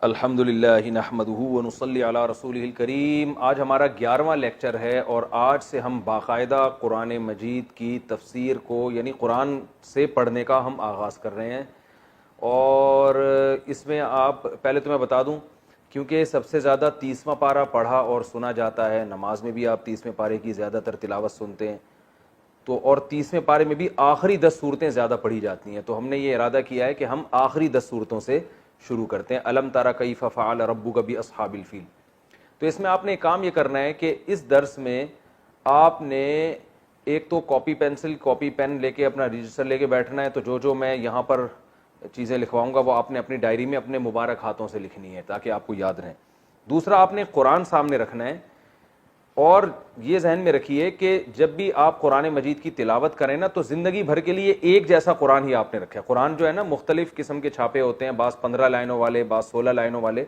الحمدللہ نحمدہ ونصلی علی رسولہ الکریم۔ آج ہمارا 11واں لیکچر ہے اور آج سے ہم باقاعدہ قرآن مجید کی تفسیر کو یعنی قرآن سے پڑھنے کا ہم آغاز کر رہے ہیں۔ اور اس میں آپ پہلے تو میں بتا دوں، کیونکہ سب سے زیادہ 30واں پارہ پڑھا اور سنا جاتا ہے، نماز میں بھی آپ 30ویں پارے کی زیادہ تر تلاوت سنتے ہیں، تو اور 30ویں پارے میں بھی آخری 10 صورتیں زیادہ پڑھی جاتی ہیں، تو ہم نے یہ ارادہ کیا ہے کہ ہم آخری 10 صورتوں سے شروع کرتے ہیں۔ الم تری کیف فعل ربک باصحاب الفیل۔ تو اس میں آپ نے ایک کام یہ کرنا ہے کہ اس درس میں آپ نے ایک تو کاپی پین لے کے اپنا رجسٹر لے کے بیٹھنا ہے، تو جو میں یہاں پر چیزیں لکھواؤں گا وہ آپ نے اپنی ڈائری میں اپنے مبارک ہاتھوں سے لکھنی ہے تاکہ آپ کو یاد رہیں۔ دوسرا، آپ نے قرآن سامنے رکھنا ہے اور یہ ذہن میں رکھیے کہ جب بھی آپ قرآن مجید کی تلاوت کریں نا، تو زندگی بھر کے لیے ایک جیسا قرآن ہی آپ نے رکھا ہے۔ قرآن جو ہے نا مختلف قسم کے چھاپے ہوتے ہیں، بعض 15 لائنوں والے، بعض 16 لائنوں والے،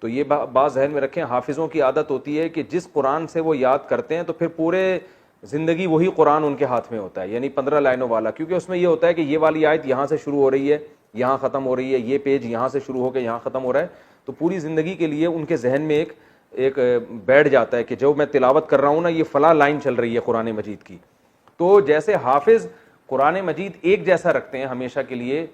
تو یہ بات ذہن میں رکھیں۔ حافظوں کی عادت ہوتی ہے کہ جس قرآن سے وہ یاد کرتے ہیں تو پھر پورے زندگی وہی قرآن ان کے ہاتھ میں ہوتا ہے، یعنی 15 لائنوں والا، کیونکہ اس میں یہ ہوتا ہے کہ یہ والی آیت یہاں سے شروع ہو رہی ہے، یہاں ختم ہو رہی ہے، یہ پیج یہاں سے شروع ہو کے یہاں ختم ہو رہا ہے، تو پوری زندگی کے لیے ان کے ذہن میں ایک بیٹھ جاتا ہے کہ جو میں تلاوت کر رہا ہوں نا، یہ فلاں لائن چل رہی ہے قرآن مجید کی۔ تو جیسے حافظ قرآن مجید ایک جیسا رکھتے ہیں ہمیشہ کے لیے،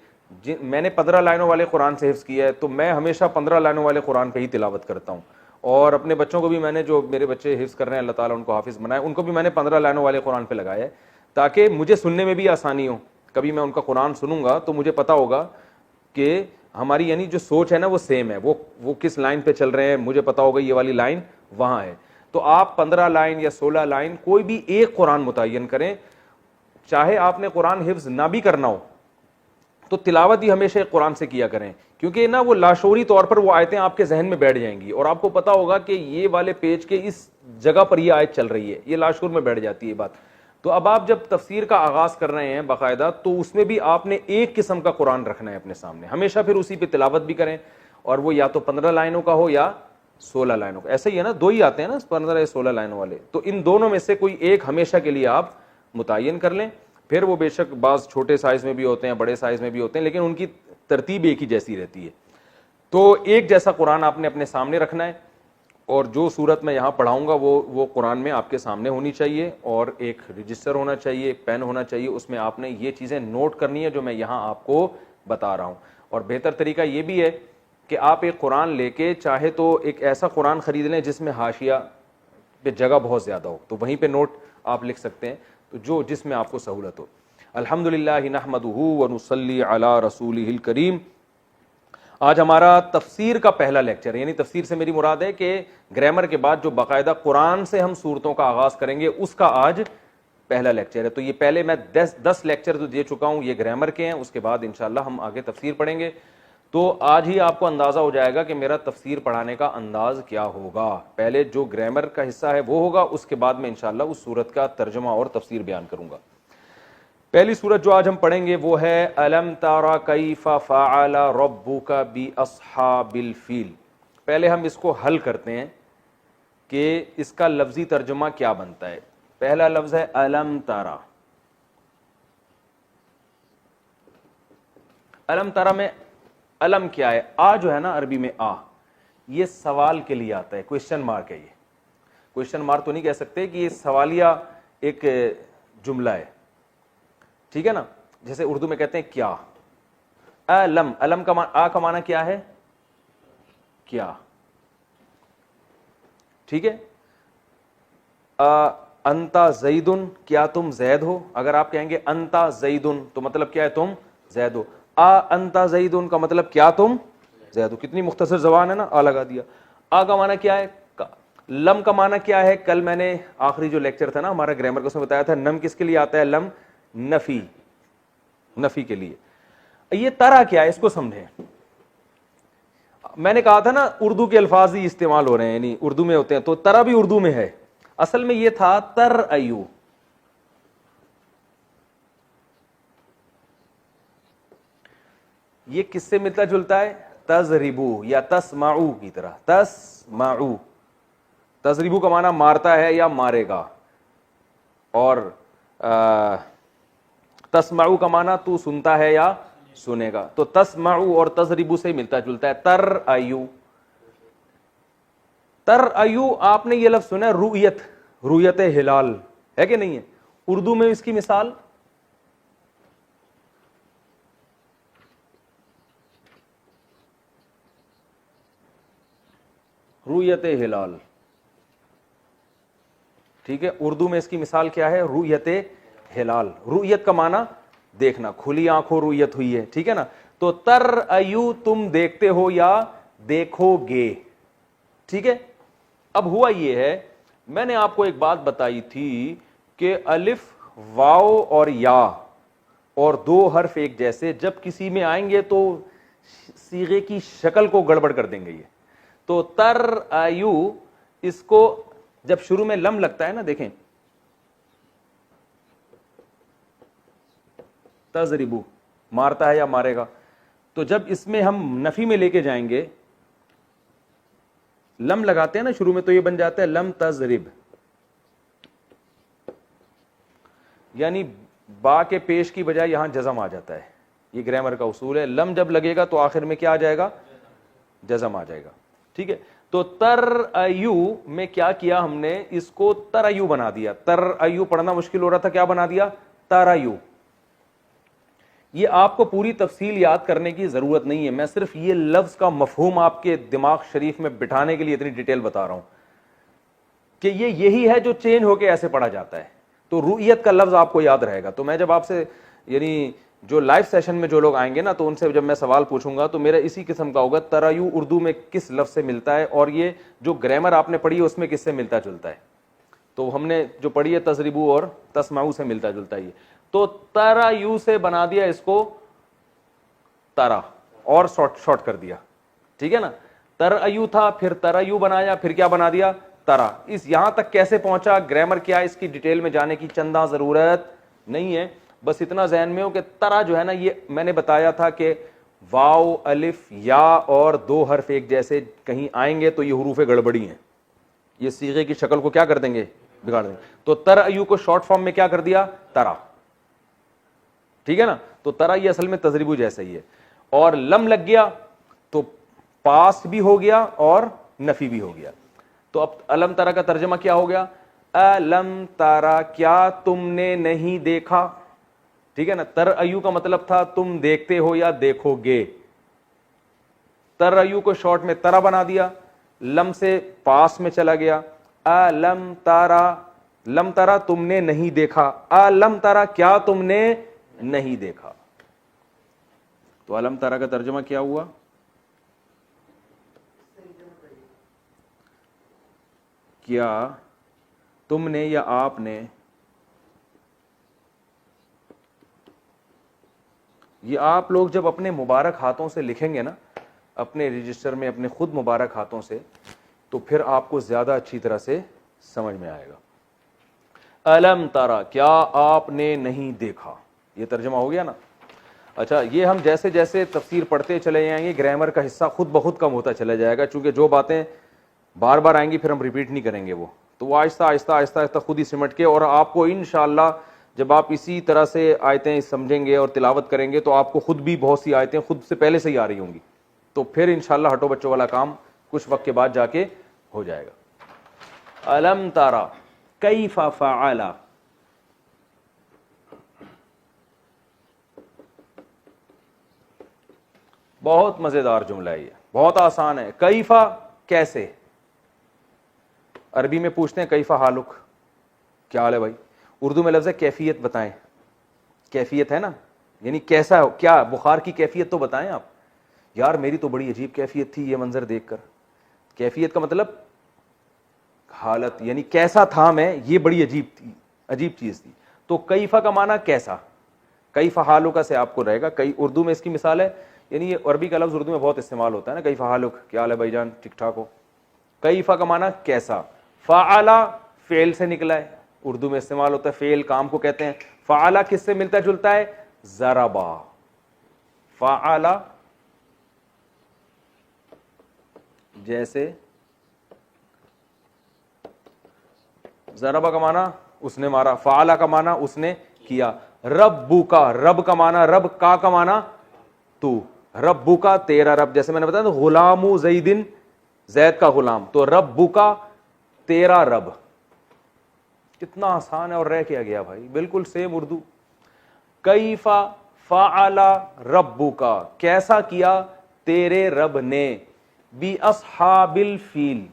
میں نے 15 لائنوں والے قرآن سے حفظ کیا ہے تو میں ہمیشہ 15 لائنوں والے قرآن پہ ہی تلاوت کرتا ہوں، اور اپنے بچوں کو بھی میں نے، جو میرے بچے حفظ کر رہے ہیں اللہ تعالیٰ ان کو حافظ بنائے، ان کو بھی میں نے 15 لائنوں والے قرآن پہ لگایا ہے تاکہ مجھے سننے میں بھی آسانی ہو۔ کبھی میں ان کا قرآن سنوں گا تو مجھے پتا ہوگا کہ ہماری یعنی جو سوچ ہے نا وہ سیم ہے، وہ کس لائن پہ چل رہے ہیں، مجھے پتا ہوگا یہ والی لائن وہاں ہے۔ تو آپ 15 لائن یا 16 لائن کوئی بھی ایک قرآن متعین کریں، چاہے آپ نے قرآن حفظ نہ بھی کرنا ہو تو تلاوت ہی ہمیشہ ایک قرآن سے کیا کریں، کیونکہ نا وہ لاشعوری طور پر وہ آیتیں آپ کے ذہن میں بیٹھ جائیں گی اور آپ کو پتا ہوگا کہ یہ والے پیج کے اس جگہ پر یہ آیت چل رہی ہے، یہ لاشعور میں بیٹھ جاتی ہے بات۔ تو اب آپ جب تفسیر کا آغاز کر رہے ہیں باقاعدہ، تو اس میں بھی آپ نے ایک قسم کا قرآن رکھنا ہے اپنے سامنے ہمیشہ، پھر اسی پہ تلاوت بھی کریں، اور وہ یا تو 15 لائنوں کا ہو یا 16 لائنوں کا، ایسے ہی ہے نا، دو ہی آتے ہیں نا 15 یا 16 لائنوں والے، تو ان دونوں میں سے کوئی ایک ہمیشہ کے لیے آپ متعین کر لیں۔ پھر وہ بے شک بعض چھوٹے سائز میں بھی ہوتے ہیں، بڑے سائز میں بھی ہوتے ہیں، لیکن ان کی ترتیب ایک ہی جیسی رہتی ہے۔ تو ایک جیسا قرآن آپ نے اپنے سامنے رکھنا ہے، اور جو صورت میں یہاں پڑھاؤں گا وہ قرآن میں آپ کے سامنے ہونی چاہیے، اور ایک رجسٹر ہونا چاہیے، ایک پین ہونا چاہیے، اس میں آپ نے یہ چیزیں نوٹ کرنی ہے جو میں یہاں آپ کو بتا رہا ہوں۔ اور بہتر طریقہ یہ بھی ہے کہ آپ ایک قرآن لے کے چاہے تو ایک ایسا قرآن خرید لیں جس میں حاشیہ پہ جگہ بہت زیادہ ہو، تو وہیں پہ نوٹ آپ لکھ سکتے ہیں، تو جس میں آپ کو سہولت ہو۔ الحمدللہ نحمدہ ونصلی علی رسولہ الکریم۔ آج ہمارا تفسیر کا پہلا لیکچر، یعنی تفسیر سے میری مراد ہے کہ گرامر کے بعد جو باقاعدہ قرآن سے ہم صورتوں کا آغاز کریں گے، اس کا آج پہلا لیکچر ہے۔ تو یہ پہلے میں 10 لیکچر تو دے چکا ہوں، یہ گرامر کے ہیں، اس کے بعد انشاءاللہ ہم آگے تفسیر پڑھیں گے۔ تو آج ہی آپ کو اندازہ ہو جائے گا کہ میرا تفسیر پڑھانے کا انداز کیا ہوگا۔ پہلے جو گرامر کا حصہ ہے وہ ہوگا، اس کے بعد میں انشاءاللہ اس سورت کا ترجمہ اور تفسیر بیان کروں گا۔ پہلی سورت جو آج ہم پڑھیں گے وہ ہے الم تری کیف فعل ربک باصحاب الفیل۔ پہلے ہم اس کو حل کرتے ہیں کہ اس کا لفظی ترجمہ کیا بنتا ہے۔ پہلا لفظ ہے الم تری۔ الم تری میں علم کیا ہے؟ آ جو ہے نا عربی میں آ، یہ سوال کے لیے آتا ہے، کوشچن مارک ہے۔ یہ کوشچن مارک تو نہیں کہہ سکتے کہ یہ سوالیہ ایک جملہ ہے، ٹھیک ہے نا، جیسے اردو میں کہتے ہیں کیا۔ علم، علم کا آ کا معنی کیا ہے؟ کیا، ٹھیک ہے۔ انتا زیدن، کیا تم زید ہو؟ اگر آپ کہیں گے انتا زیدن تو مطلب کیا ہے؟ تم زید ہو۔ انتا زیدن کا مطلب کیا تم زید ہو؟ کتنی مختصر زبان ہے نا، آ لگا دیا۔ آ کا معنی کیا ہے؟ لم کا معنی کیا ہے؟ کل میں نے آخری جو لیکچر تھا نا ہمارا گرامر کا، اس میں بتایا تھا نم کس کے لیے آتا ہے؟ لم نفی، نفی کے لیے۔ یہ ترا کیا ہے؟ اس کو سمجھیں۔ میں نے کہا تھا نا اردو کے الفاظ ہی استعمال ہو رہے ہیں، یعنی اردو میں ہوتے ہیں، تو ترا بھی اردو میں ہے، اصل میں یہ تھا تر ایو۔ یہ کس سے ملتا جلتا ہے؟ تضربو یا تسمعو کی طرح، تسمعو۔ تضربو کا معنی مارتا ہے یا مارے گا، اور تسمعو کا معنی تو سنتا ہے یا سنے گا. تو تسمعو اور تضربو سے ملتا جلتا ہے. ترایو، ترایو آپ نے یہ لفظ سنا ہے رؤیت، رؤیت ہلال ہے کہ نہیں ہے؟ اردو میں اس کی مثال رؤیت ہلال، ٹھیک ہے. اردو میں اس کی مثال کیا ہے؟ رؤیت ہلال. رؤیت کا معنی دیکھنا، کھلی آنکھوں رؤیت ہوئی ہے، ٹھیک ہے نا. تو ترایو تم دیکھتے ہو یا دیکھو گے، ٹھیک ہے. اب ہوا یہ ہے، میں نے آپ کو ایک بات بتائی تھی کہ الف واو اور یا اور دو حرف ایک جیسے جب کسی میں آئیں گے تو صیغے کی شکل کو گڑبڑ کر دیں گے یہ. تو ترایو اس کو جب شروع میں لم لگتا ہے نا، دیکھیں تضربو مارتا ہے یا مارے گا، تو جب اس میں ہم نفی میں لے کے جائیں گے، لم لگاتے ہیں نا شروع میں، تو یہ بن جاتا ہے لم تضرب، یعنی با کے پیش کی بجائے یہاں جزم آ جاتا ہے. یہ گرامر کا اصول ہے. لم جب لگے گا تو آخر میں کیا آ جائے گا؟ جزم آ جائے گا، ٹھیک ہے. تو ترایو میں کیا کیا ہم نے؟ اس کو ترایو بنا دیا. ترایو پڑھنا مشکل ہو رہا تھا، کیا بنا دیا؟ ترایو. یہ آپ کو پوری تفصیل یاد کرنے کی ضرورت نہیں ہے، میں صرف یہ لفظ کا مفہوم آپ کے دماغ شریف میں بٹھانے کے لیے اتنی ڈیٹیل بتا رہا ہوں کہ یہ یہی ہے جو چینج ہو کے ایسے پڑھا جاتا ہے. تو رؤیت کا لفظ آپ کو یاد رہے گا. تو میں جب آپ سے یعنی جو لائیو سیشن میں جو لوگ آئیں گے نا، تو ان سے جب میں سوال پوچھوں گا تو میرا اسی قسم کا ہوگا، ترایو اردو میں کس لفظ سے ملتا ہے، اور یہ جو گرامر آپ نے پڑھی ہے اس میں کس سے ملتا جلتا ہے. تو ہم نے جو پڑھی ہے تضربو اور تسمعو سے ملتا جلتا ہے یہ. تو ترایو سے بنا دیا اس کو ترا، اور شارٹ کر دیا، ٹھیک ہے نا. ترایو تھا، پھر ترایو بنایا، پھر کیا بنا دیا؟ ترا. اس یہاں تک کیسے پہنچا، گرامر کیا، اس کی ڈیٹیل میں جانے کی چندہ ضرورت نہیں ہے. بس اتنا ذہن میں ہو کہ ترا جو ہے نا، یہ میں نے بتایا تھا کہ واو الف یا اور دو حرف ایک جیسے کہیں آئیں گے تو یہ حروف گڑبڑی ہیں، یہ صیغے کی شکل کو کیا کر دیں گے؟ بگاڑ دیں گے. تو ترایو کو شارٹ فارم میں کیا کر دیا؟ ترا، ٹھیک ہے نا. تو ترا یہ اصل میں تضربو جیسا ہی ہے. اور لم لگ گیا تو پاس بھی ہو گیا اور نفی بھی ہو گیا. تو اب الم ترا کا ترجمہ کیا ہو گیا؟ الم ترا کیا تم نے نہیں دیکھا، ٹھیک ہے نا. ترایو کا مطلب تھا تم دیکھتے ہو یا دیکھو گے. ترایو کو شارٹ میں ترا بنا دیا، لم سے پاس میں چلا گیا. الم ترا، لم ترا تم نے نہیں دیکھا، الم ترا کیا تم نے نہیں دیکھا. تو الم ترا کا ترجمہ کیا ہوا؟ کیا تم نے یا آپ نے، یہ آپ لوگ جب اپنے مبارک ہاتھوں سے لکھیں گے نا اپنے رجسٹر میں، اپنے خود مبارک ہاتھوں سے، تو پھر آپ کو زیادہ اچھی طرح سے سمجھ میں آئے گا. الم ترا کیا آپ نے نہیں دیکھا، یہ ترجمہ ہو گیا نا. اچھا، یہ ہم جیسے جیسے تفسیر پڑھتے چلے جائیں گے گرامر کا حصہ خود بخود کم ہوتا چلا جائے گا، چونکہ جو باتیں بار بار آئیں گی پھر ہم ریپیٹ نہیں کریں گے تو وہ آہستہ آہستہ آہستہ آہستہ خود ہی سمٹ کے، اور آپ کو انشاءاللہ جب آپ اسی طرح سے آیتیں سمجھیں گے اور تلاوت کریں گے تو آپ کو خود بھی بہت سی آیتیں خود سے پہلے سے ہی آ رہی ہوں گی. تو پھر انشاءاللہ ہٹو بچوں والا کام کچھ وقت کے بعد جا کے ہو جائے گا. الم ترا کیف فعل، بہت مزیدار جملہ ہے، یہ بہت آسان ہے. کیفا کیسے، عربی میں پوچھتے ہیں کیفا حالک، کیا حال ہے بھائی. اردو میں لفظ ہے کیفیت، بتائیں. کیفیت ہے نا، یعنی کیسا، کیا بخار کی کیفیت تو بتائیں آپ. یار میری تو بڑی عجیب کیفیت تھی یہ منظر دیکھ کر. کیفیت کا مطلب حالت، یعنی کیسا تھا میں، یہ بڑی عجیب تھی، عجیب چیز تھی. تو کیفا کا معنی کیسا، کیفا حالک سے آپ کو رہے گا. کئی اردو میں اس کی مثال ہے، یعنی یہ عربی کا لفظ اردو میں بہت استعمال ہوتا ہے نا، کیفا حالک، کیا حال ہے بھائی جان، ٹھیک ٹھاک ہو. کیفا کا معنی کیسا. فعلا فعل سے نکلا ہے، اردو میں استعمال ہوتا ہے، فعل کام کو کہتے ہیں. فعلا کس سے ملتا جلتا ہے؟ ضربا. فعلا جیسے، ضربا کا معنی اس نے مارا، فعلا کا معنی اس نے کیا. ربو کا، رب کا معنی، رب کا معنی تو ربو کا تیرا رب, جیسے میں نے بتایا غلام زیدن, زید کا غلام, تو ربو کا تیرا رب. کتنا آسان ہے اور رہ کیا گیا بھائی, بالکل سیم اردو. کیف فعل ربک, کیسا کیا تیرے رب نے, باصحاب الفیل,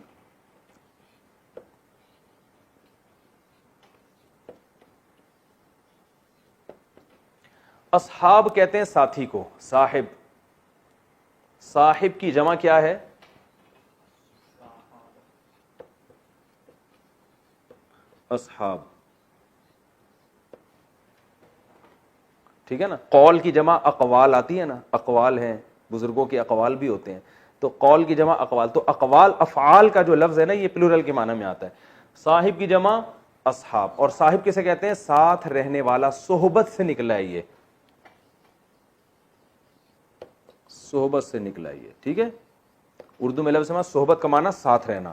اصحاب کہتے ہیں ساتھی کو, صاحب, صاحب کی جمع کیا ہے, اصحاب, ٹھیک ہے نا. قول کی جمع اقوال آتی ہے نا, اقوال ہیں, بزرگوں کے اقوال بھی ہوتے ہیں, تو قول کی جمع اقوال, تو اقوال افعال کا جو لفظ ہے نا یہ پلورل کے معنی میں آتا ہے. صاحب کی جمع اصحاب, اور صاحب کسے کہتے ہیں, ساتھ رہنے والا, صحبت سے نکلا ہے یہ, صحبت سے نکلا ہے یہ, ٹھیک ہے. اردو میں لفظ صحبت کا معنی ساتھ رہنا,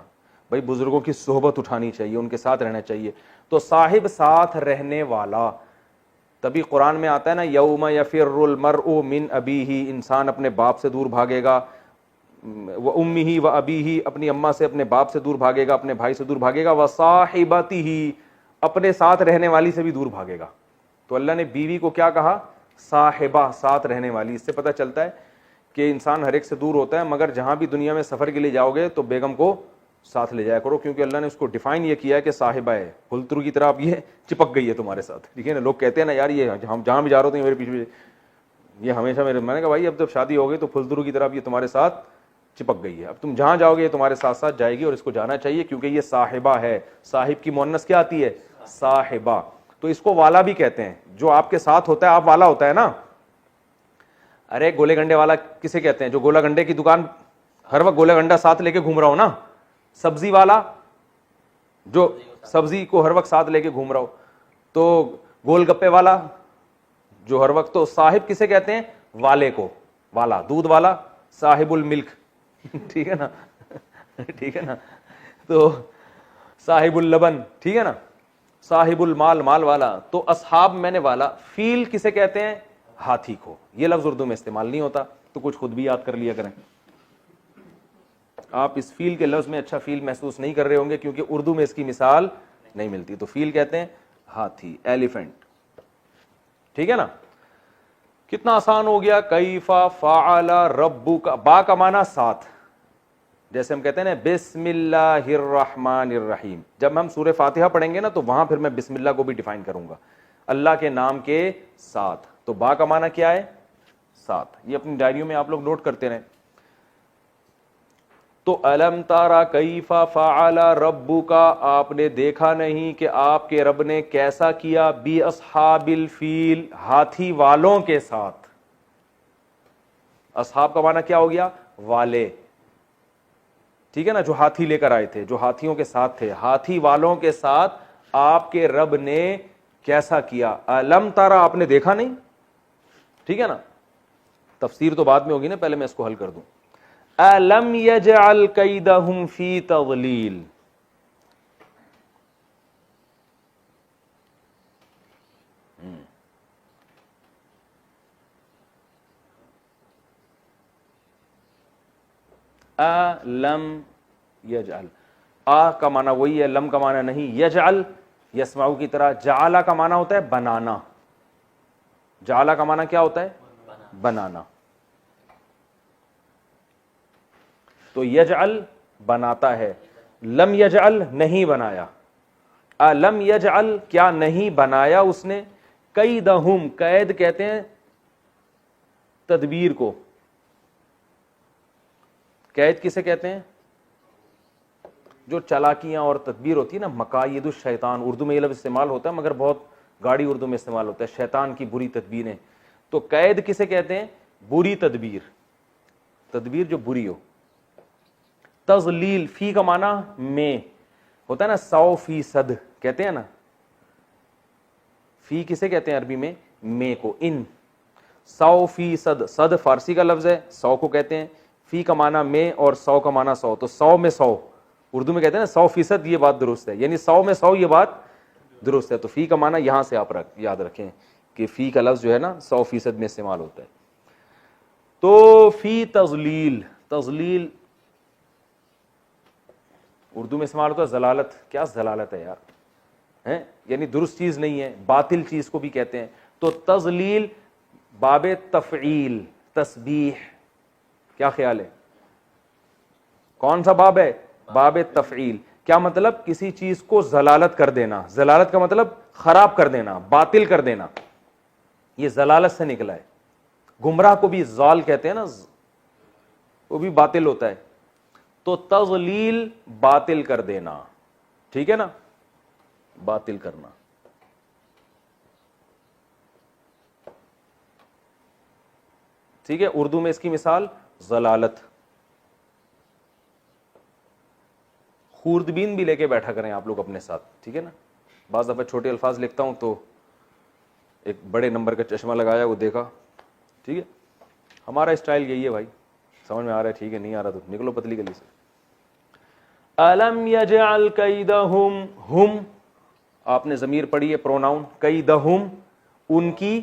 بھائی بزرگوں کی صحبت اٹھانی چاہیے, ان کے ساتھ رہنا چاہیے. تو صاحب ساتھ رہنے والا, تبھی قرآن میں آتا ہے نا یوم یفر المرء من ابیہ, انسان اپنے باپ سے دور بھاگے گا, و امہ و ابیہ, اپنی اماں سے اپنے باپ سے دور بھاگے گا, اپنے بھائی سے دور بھاگے گا, و صاحبتہ, اپنے ساتھ رہنے والی سے بھی دور بھاگے گا. تو اللہ نے بیوی کو کیا کہا, صاحبہ, ساتھ رہنے والی. اس سے پتہ چلتا ہے کہ انسان ہر ایک سے دور ہوتا ہے, مگر جہاں بھی دنیا میں سفر کے لیے جاؤ گے تو بیگم کو ساتھ لے جایا کرو, کیونکہ اللہ نے اس کو ڈیفائن یہ کیا ہے کہ صاحبہ ہے, پھلترو کی طرح اب یہ چپک گئی ہے تمہارے ساتھ, ٹھیک ہے نا. لوگ کہتے ہیں نا یار یہ ہم جہاں بھی جا رہے ہوتے ہیں میرے پیچھے, یہ ہمیشہ میں نے کہا بھائی اب جب شادی ہو گئی تو پھلترو کی طرح اب یہ تمہارے ساتھ چپک گئی ہے, اب تم جہاں جاؤ گے یہ تمہارے ساتھ ساتھ جائے گی, اور اس کو جانا چاہیے کیونکہ یہ صاحبہ ہے. صاحب کی مؤنث کیا آتی ہے, صاحبہ. تو اس کو والا بھی کہتے ہیں, جو آپ کے ساتھ ہوتا ہے, آپ والا ہوتا ہے نا. ارے گولے گنڈے والا کسے کہتے ہیں, جو گولا گنڈے کی دکان ہر وقت گولا گنڈا ساتھ لے کے گھوم رہا ہو نا. سبزی والا, جو سبزی کو ہر وقت ساتھ لے کے گھوم رہا ہو. تو گول گپے والا جو ہر وقت. تو صاحب کسے کہتے ہیں, والے کو, والا, دودھ والا, صاحب الملک, ٹھیک ہے نا, ٹھیک ہے نا. تو صاحب اللبن, ٹھیک ہے نا, صاحب المال, مال والا. تو اصحاب میں نے والا. فیل کسے کہتے ہیں, ہاتھی کو. یہ لفظ اردو میں استعمال نہیں ہوتا, تو کچھ خود بھی یاد کر لیا کریں. آپ اس فیل کے لفظ میں اچھا فیل محسوس نہیں کر رہے ہوں گے کیونکہ اردو میں اس کی مثال نہیں ملتی. تو فیل کہتے ہیں ہاتھی, ایلیفنٹ, ٹھیک ہے نا. کتنا آسان ہو گیا. کیف فعل ربک, با کا معنی ساتھ, جیسے ہم کہتے ہیں نا بسم اللہ الرحمن الرحیم. جب ہم سورہ فاتحہ پڑھیں گے نا تو وہاں پھر میں بسم اللہ کو بھی ڈیفائن کروں گا, اللہ کے نام کے ساتھ. تو با کا معنی کیا ہے, ساتھ. یہ اپنی ڈائریوں میں آپ لوگ نوٹ کرتے رہیں. تو الم تارا کیف فعل ربک, آپ نے دیکھا نہیں کہ آپ کے رب نے کیسا کیا, بی اصحاب الفیل, ہاتھی والوں کے ساتھ. اصحاب کا معنی کیا ہو گیا, والے, ٹھیک ہے نا, جو ہاتھی لے کر آئے تھے, جو ہاتھیوں کے ساتھ تھے. ہاتھی والوں کے ساتھ آپ کے رب نے کیسا کیا. الم تارا, آپ نے دیکھا نہیں, ٹھیک ہے نا. تفسیر تو بعد میں ہوگی نا, پہلے میں اس کو حل کر دوں. الم یجعل کیدہم فی تضلیل, لم یجعل, آ کا معنی وہی ہے, لم کا معنی نہیں. یجعل یسمعو کی طرح. جعل کا معنی ہوتا ہے بنانا. جعل کا معنی کیا ہوتا ہے, بنانا. تو یجعل بناتا ہے, لم یجعل نہیں بنایا. لم یجعل کیا نہیں بنایا اس نے. کیدہم, قید کہتے ہیں تدبیر کو. قید کسے کہتے ہیں, جو چالاکیاں اور تدبیر ہوتی ہے نا, مکائد الشیطان, اردو میں یہ لفظ استعمال ہوتا ہے مگر بہت گاڑی اردو میں استعمال ہوتا ہے, شیطان کی بری تدبیریں. تو قید کسے کہتے ہیں, بری تدبیر, تدبیر جو بری ہو. تضلیل, فی کا معنی میں ہوتا ہے نا, 100% کہتے ہیں نا. فی کسے کہتے ہیں عربی میں کو, ان. 100%, صد فارسی کا لفظ ہے, 100 کو کہتے ہیں. فی کا معنی میں اور 100 کا معنی 100, تو 100 میں 100, اردو میں کہتے ہیں نا 100%, یہ بات درست ہے, یعنی 100 میں 100 یہ بات درست ہے. تو فی کا معنی یہاں سے آپ یاد رکھیں کہ فی کا لفظ جو ہے نا 100% میں استعمال ہوتا ہے. تو فی تضلیل، تضلیل اردو میں استعمال ہوتا ہے ضلالت. کیا ضلالت ہے یار، ہیں یعنی درست چیز نہیں ہے، باطل چیز کو بھی کہتے ہیں. تو تضلیل باب تفعیل، تسبیح. کیا خیال ہے کون سا باب ہے؟ باب تفعیل. کیا مطلب؟ کسی چیز کو ضلالت کر دینا. ضلالت کا مطلب خراب کر دینا، باطل کر دینا. یہ ضلالت سے نکلا ہے. گمراہ کو بھی ضال کہتے ہیں نا، وہ بھی باطل ہوتا ہے. تو تضلیل باطل کر دینا، ٹھیک ہے نا، باطل کرنا. ٹھیک ہے. اردو میں اس کی مثال ضلالت. خوردبین بھی لے کے بیٹھا کریں آپ لوگ اپنے ساتھ، ٹھیک ہے نا. بعض دفعہ چھوٹے الفاظ لکھتا ہوں تو ایک بڑے نمبر کا چشمہ لگایا، وہ دیکھا. ٹھیک ہے، ہمارا اسٹائل یہی ہے بھائی. سمجھ میں آ رہا ہے؟ ٹھیک ہے، نہیں آ رہا تو نکلو پتلی گلی سے. الم یجعل کیدہم، ہم آپ نے ضمیر پڑھی ہے، پروناؤن. کیدہم ان کی،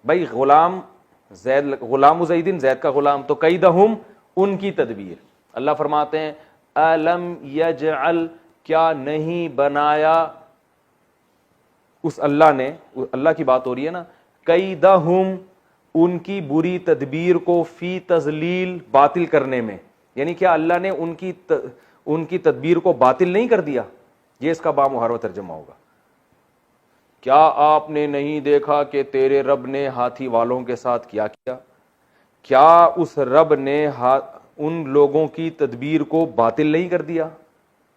بھائی غلام زید، غلام زیدن زید کا غلام، تو کیدہم ان کی تدبیر. اللہ فرماتے ہیں الم یجعل کیا نہیں بنایا اس اللہ نے، اللہ کی بات ہو رہی ہے نا، کیدہم ان کی بری تدبیر کو، فی تضلیل باطل کرنے میں. یعنی کیا اللہ نے ان کی تدبیر کو باطل نہیں کر دیا؟ یہ اس کا بامحاورہ ترجمہ ہوگا. کیا آپ نے نہیں دیکھا کہ تیرے رب نے ہاتھی والوں کے ساتھ کیا کیا؟ کیا اس رب نے ان لوگوں کی تدبیر کو باطل نہیں کر دیا؟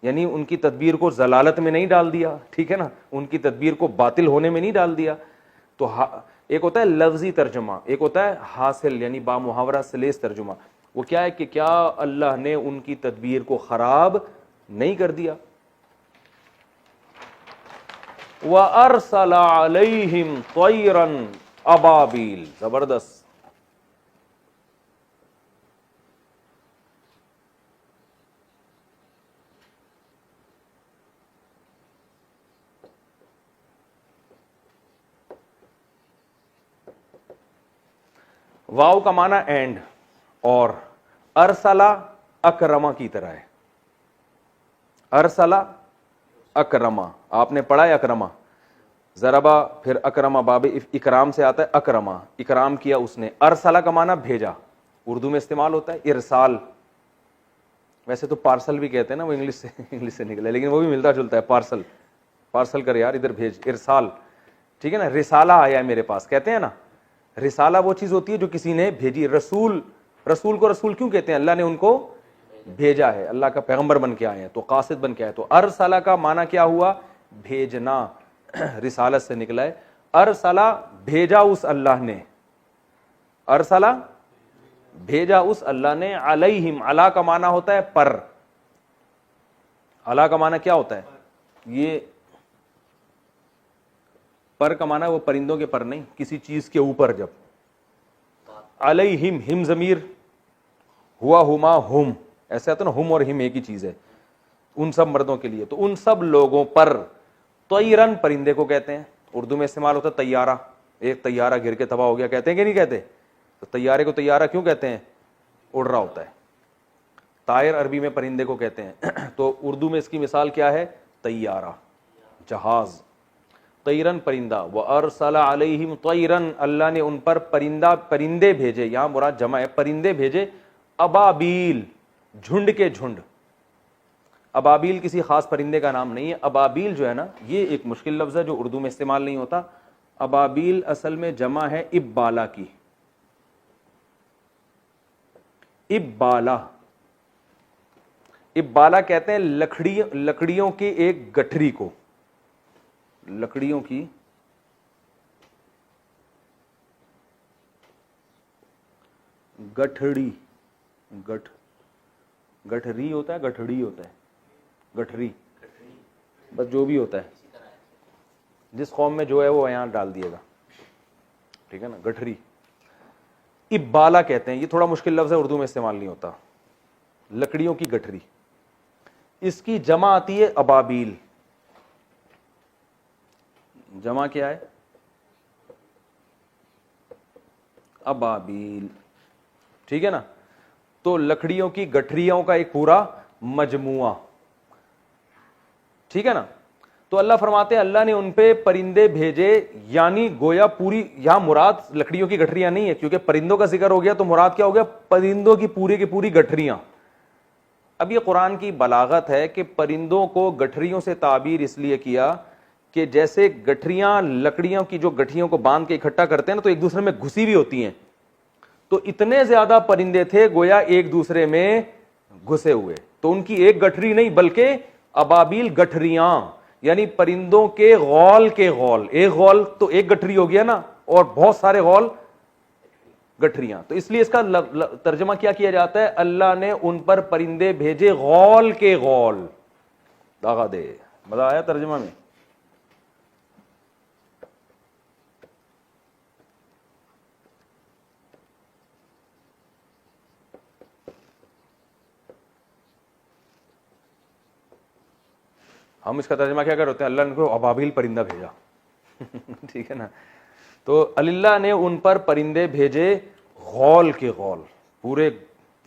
یعنی ان کی تدبیر کو ضلالت میں نہیں ڈال دیا، ٹھیک ہے نا، ان کی تدبیر کو باطل ہونے میں نہیں ڈال دیا. تو ایک ہوتا ہے لفظی ترجمہ، ایک ہوتا ہے حاصل یعنی بامحاورہ سلیس ترجمہ. وہ کیا ہے کہ کیا اللہ نے ان کی تدبیر کو خراب نہیں کر دیا. وَأَرْسَلَ عَلَيْهِمْ طَيْرًا أَبَابِيلَ. زبردست. واو کا معنی اینڈ، اور ارسلا اکرما کی طرح ہے. ارسلا اکرما آپ نے پڑھا ہے، اکرما ضربا پھر اکرما، باب اکرام سے آتا ہے اکرما، اکرام کیا اس نے. ارسلا کا معنی بھیجا، اردو میں استعمال ہوتا ہے ارسال. ویسے تو پارسل بھی کہتے ہیں نا، وہ انگلش سے نکلا، لیکن وہ بھی ملتا جلتا ہے. پارسل، پارسل کر یار ادھر بھیج، ارسال. ٹھیک ہے نا. رسالہ آیا ہے میرے پاس کہتے ہیں نا. رسالہ وہ چیز ہوتی ہے جو کسی نے بھیجی. رسول، رسول کو رسول کیوں کہتے ہیں؟ اللہ نے ان کو بھیجا ہے، اللہ کا پیغمبر بن کے آئے ہیں، تو قاصد بن کے آئے. تو ارسلہ کا معنی کیا ہوا؟ بھیجنا. رسالت سے نکلا ہے. ارسلہ بھیجا اس اللہ نے، ارسلہ بھیجا اس اللہ نے. علیہم، علی کا معنی ہوتا ہے پر. علی کا معنی کیا ہوتا ہے؟ یہ پر کا معنی وہ پرندوں کے پر نہیں، کسی چیز کے اوپر. جب علیہم، ہم ضمیر، ہوا ہما ہم، ایسا آتا نا، ہم اور ہم ایک ہی چیز ہے، ان سب مردوں کے لیے. تو ان سب لوگوں پر. طیرن پرندے کو کہتے ہیں، اردو میں استعمال ہوتا ہے طیارہ. ایک طیارہ گر کے تباہ ہو گیا کہتے ہیں کہ نہیں کہتے؟ تو طیارے کو طیارہ کیوں کہتے ہیں؟ اڑ رہا ہوتا ہے. طائر عربی میں پرندے کو کہتے ہیں. تو اردو میں اس کی مثال کیا ہے؟ طیارہ، جہاز. طیرن پرندہ. وَأَرْسَلَ عَلَيْهِمْ طَيْرًا اللہ نے ان پر پرندے بھیجے. یہاں مراد جمع ہے، پرندے بھیجے. ابابیل جھنڈ کے جھنڈ. ابابیل کسی خاص پرندے کا نام نہیں ہے. ابابیل جو ہے نا، یہ ایک مشکل لفظ ہے جو اردو میں استعمال نہیں ہوتا. ابابیل اصل میں جمع ہے ابالا کی. ابالا، ابالا کہتے ہیں لکڑیوں کی ایک گٹھری کو. لکڑیوں کی گٹھڑی، گٹھری ہوتا ہے، گٹھڑی ہوتا ہے، گٹھری، بس جو بھی ہوتا ہے، جس قوم میں جو ہے وہ یہاں ڈال دیے گا. ٹھیک ہے نا. گٹھری ابالا کہتے ہیں. یہ تھوڑا مشکل لفظ ہے، اردو میں استعمال نہیں ہوتا. لکڑیوں کی گٹھری. اس کی جمع آتی ہے ابابیل. جمع کیا ہے؟ ابابیل. ٹھیک ہے نا, تو لکڑیوں کی گٹھریوں کا ایک پورا مجموعہ. ٹھیک ہے نا. تو اللہ فرماتے ہیں اللہ نے ان پہ پرندے بھیجے, یعنی گویا پوری, یہاں مراد لکڑیوں کی گٹھریاں نہیں ہے, کیونکہ پرندوں کا ذکر ہو گیا تو مراد کیا ہو گیا, پرندوں کی پوری گٹھریاں. اب یہ قرآن کی بلاغت ہے کہ پرندوں کو گٹھریوں سے تعبیر اس لیے کیا کہ جیسے گٹھریاں لکڑیوں کی جو گٹھیوں کو باندھ کے اکٹھا کرتے ہیں نا, تو ایک دوسرے میں گھسی ہوئی ہوتی ہیں, تو اتنے زیادہ پرندے تھے گویا ایک دوسرے میں گھسے ہوئے. تو ان کی ایک گٹھری نہیں بلکہ ابابیل گٹھریاں, یعنی پرندوں کے غول کے غول. ایک غول تو ایک گٹھری ہو گیا نا, اور بہت سارے غول گٹھریاں. تو اس لیے اس کا ترجمہ کیا کیا جاتا ہے, اللہ نے ان پر پرندے بھیجے غول کے غول. داغا دے. مزہ آیا ترجمہ میں؟ ہم اس کا ترجمہ کیا کرتے ہیں, اللہ نے کو ابابیل پرندہ بھیجا. ٹھیک ہے نا. تو اللہ نے ان پر پرندے بھیجے غول کے غول, پورے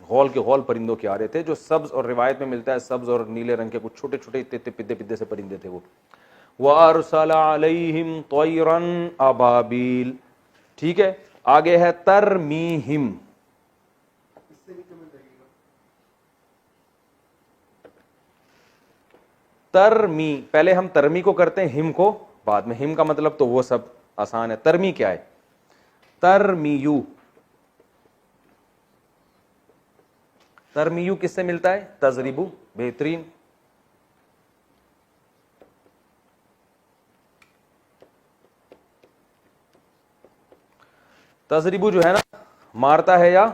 غول کے غول پرندوں کے آ رہے تھے, جو سبز, اور روایت میں ملتا ہے سبز اور نیلے رنگ کے کچھ چھوٹے چھوٹے اتنے پدے پدے سے پرندے تھے وہ. وَأَرْسَلَ عَلَيْهِمْ طَيْرًا أَبَابِيل. ٹھیک ہے, آگے ہے ترمیہم. ترمی, پہلے ہم ترمی کو کرتے ہیں, ہم کو بعد میں. ہم کا مطلب تو وہ سب آسان ہے. ترمی کیا ہے؟ ترمیو. ترمیو کس سے ملتا ہے؟ تضریبو. بہترین. تضریبو جو ہے نا, مارتا ہے یا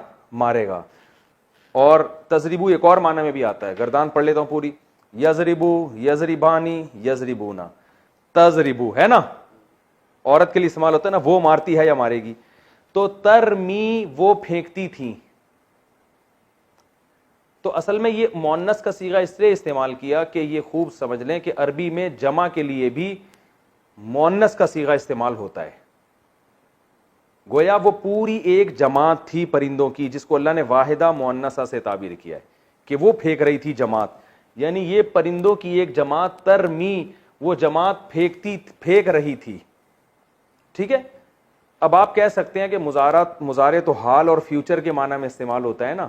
مارے گا. اور تضریبو ایک اور معنی میں بھی آتا ہے, گردان پڑھ لیتا ہوں پوری. یضربو, یضربانی, یضربونا. تضربو ہے نا, عورت کے لیے استعمال ہوتا ہے نا, وہ مارتی ہے یا مارے گی. تو ترمی وہ پھینکتی تھیں. تو اصل میں یہ مؤنث کا صیغہ اس لیے استعمال کیا کہ یہ خوب سمجھ لیں کہ عربی میں جمع کے لیے بھی مؤنث کا صیغہ استعمال ہوتا ہے. گویا وہ پوری ایک جماعت تھی پرندوں کی, جس کو اللہ نے واحدہ مؤنثہ سے تعبیر کیا ہے کہ وہ پھینک رہی تھی جماعت. یعنی یہ پرندوں کی ایک جماعت, ترمی وہ جماعت پھینک رہی تھی. ٹھیک ہے. اب آپ کہہ سکتے ہیں کہ مضارع تو حال اور فیوچر کے معنی میں استعمال ہوتا ہے نا,